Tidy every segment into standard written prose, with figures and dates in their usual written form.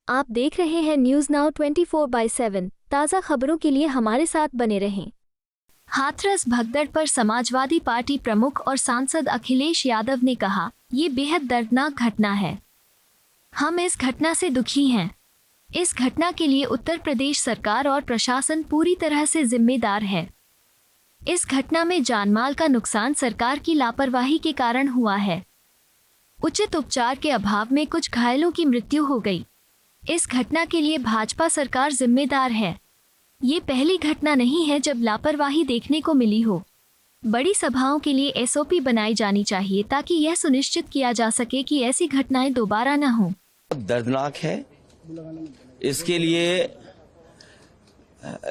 आप देख रहे हैं न्यूज नाउ 24/7। ताज़ा खबरों के लिए हमारे साथ बने रहें। हाथरस भगदड़ पर समाजवादी पार्टी प्रमुख और सांसद अखिलेश यादव ने कहा, ये बेहद दर्दनाक घटना है। हम इस घटना से दुखी हैं। इस घटना के लिए उत्तर प्रदेश सरकार और प्रशासन पूरी तरह से जिम्मेदार है। इस घटना में जानमाल का नुकसान सरकार की लापरवाही के कारण हुआ है। उचित उपचार के अभाव में कुछ घायलों की मृत्यु हो गई। इस घटना के लिए भाजपा सरकार जिम्मेदार है। ये पहली घटना नहीं है जब लापरवाही देखने को मिली हो। बड़ी सभाओं के लिए एसओपी बनाई जानी चाहिए ताकि यह सुनिश्चित किया जा सके कि ऐसी घटनाएं दोबारा न हों। दर्दनाक है। इसके लिए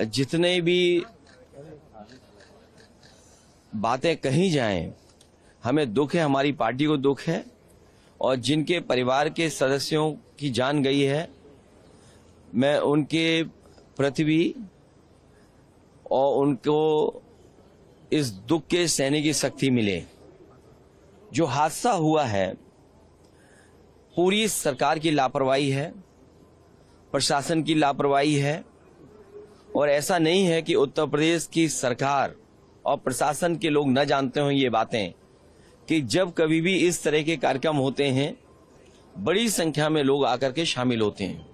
जितने भी बातें कही जाएं, हमें दुख है, हमारी पार्टी को दुख है, और जिनके परिवार के सदस्यों की जान गई है, मैं उनके प्रति भी और उनको इस दुख के सहने की शक्ति मिले। जो हादसा हुआ है, पूरी सरकार की लापरवाही है, प्रशासन की लापरवाही है, और ऐसा नहीं है कि उत्तर प्रदेश की सरकार और प्रशासन के लोग न जानते हों ये बातें कि जब कभी भी इस तरह के कार्यक्रम होते हैं, बड़ी संख्या में लोग आकर के शामिल होते हैं।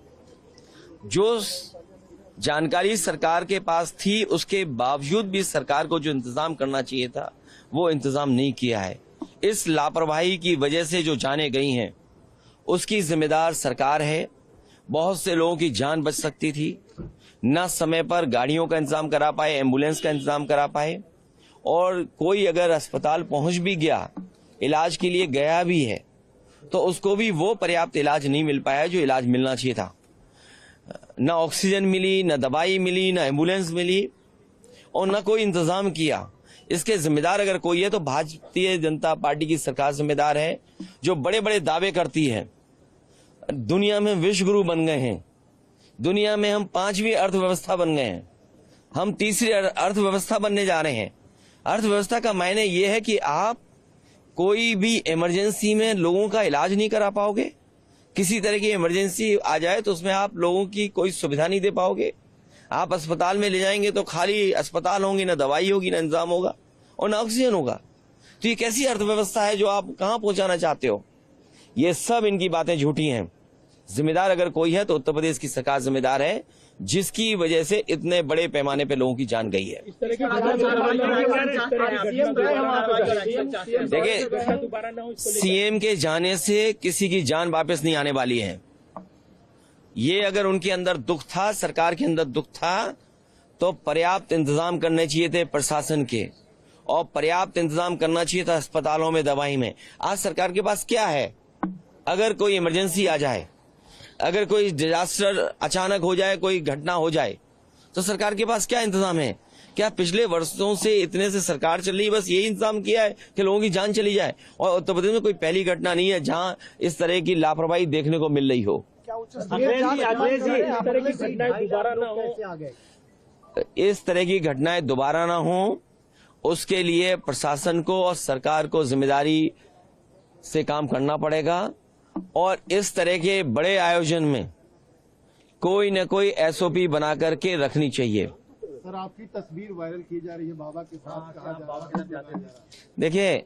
जो जानकारी सरकार के पास थी, उसके बावजूद भी सरकार को जो इंतजाम करना चाहिए था, वो इंतजाम नहीं किया है। इस लापरवाही की वजह से जो जानें गई हैं, उसकी जिम्मेदार सरकार है। बहुत से लोगों की जान बच सकती थी। न समय पर गाड़ियों का इंतजाम करा पाए, एम्बुलेंस का इंतजाम करा पाए, और कोई अगर अस्पताल पहुंच भी गया, इलाज के लिए गया भी है, तो उसको भी वो पर्याप्त इलाज नहीं मिल पाया जो इलाज मिलना चाहिए था। न ऑक्सीजन मिली, न दवाई मिली, न एम्बुलेंस मिली, और न कोई इंतजाम किया। इसके जिम्मेदार अगर कोई है तो भारतीय जनता पार्टी की सरकार जिम्मेदार है, जो बड़े बड़े दावे करती है। दुनिया में विश्व गुरु बन गए हैं, दुनिया में हम 5वीं अर्थव्यवस्था बन गए हैं, हम तीसरी अर्थव्यवस्था बनने जा रहे हैं। अर्थव्यवस्था का मायने ये है कि आप कोई भी इमरजेंसी में लोगों का इलाज नहीं करा पाओगे। किसी तरह की इमरजेंसी आ जाए तो उसमें आप लोगों की कोई सुविधा नहीं दे पाओगे। आप अस्पताल में ले जाएंगे तो खाली अस्पताल होंगे, न दवाई होगी, न इंतजाम होगा, और न ऑक्सीजन होगा। तो ये कैसी अर्थव्यवस्था है जो आप कहां पहुंचाना चाहते हो? ये सब इनकी बातें झूठी हैं। जिम्मेदार अगर कोई है तो उत्तर प्रदेश की सरकार जिम्मेदार है, जिसकी वजह से इतने बड़े पैमाने पे लोगों की जान गई है। देखिए, सीएम के जाने से किसी की जान वापस नहीं आने वाली है। ये अगर उनके अंदर दुख था, सरकार के अंदर दुख था, तो पर्याप्त इंतजाम करने चाहिए थे प्रशासन के, और पर्याप्त इंतजाम करना चाहिए था अस्पतालों में, दवाई में। आज सरकार के पास क्या है? अगर कोई इमरजेंसी आ जाए, अगर कोई डिजास्टर अचानक हो जाए, कोई घटना हो जाए, तो सरकार के पास क्या इंतजाम है? क्या पिछले वर्षों से इतने से सरकार चल रही है, बस यही इंतजाम किया है कि लोगों की जान चली जाए? और उत्तर प्रदेश में कोई पहली घटना नहीं है जहां इस तरह की लापरवाही देखने को मिल रही हो। इस तरह की घटनाएं दोबारा ना हो, उसके लिए प्रशासन को और सरकार को जिम्मेदारी से काम करना पड़ेगा, और इस तरह के बड़े आयोजन में कोई न कोई एसओपी बना करके रखनी चाहिए। सर, आपकी तस्वीर वायरल की जा रही है बाबा के साथ, कहा जा रहा है। देखिए,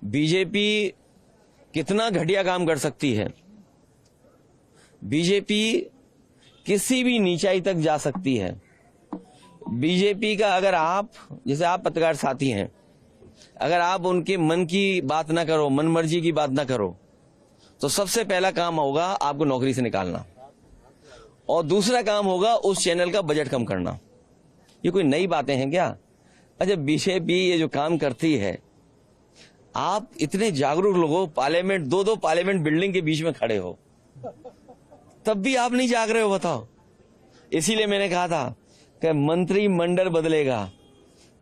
बीजेपी कितना घटिया काम कर सकती है। बीजेपी किसी भी नीचाई तक जा सकती है। बीजेपी का अगर आप, जैसे आप पत्रकार साथी हैं, अगर आप उनके मन की बात ना करो, मन मर्जी की बात ना करो, तो सबसे पहला काम होगा आपको नौकरी से निकालना, और दूसरा काम होगा उस चैनल का बजट कम करना। ये कोई नई बातें हैं क्या? अच्छा, बीजेपी ये जो काम करती है, आप इतने जागरूक लोग हो, पार्लियामेंट, दो पार्लियामेंट बिल्डिंग के बीच में खड़े हो, तब भी आप नहीं जाग रहे हो, बताओ। इसीलिए मैंने कहा था कि मंत्रिमंडल बदलेगा,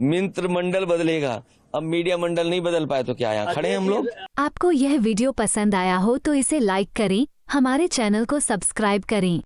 मित्र मंडल बदलेगा, अब मीडिया मंडल नहीं बदल पाए तो क्या, यहाँ खड़े हैं हम लोग। आपको यह वीडियो पसंद आया हो तो इसे लाइक करें, हमारे चैनल को सब्सक्राइब करें।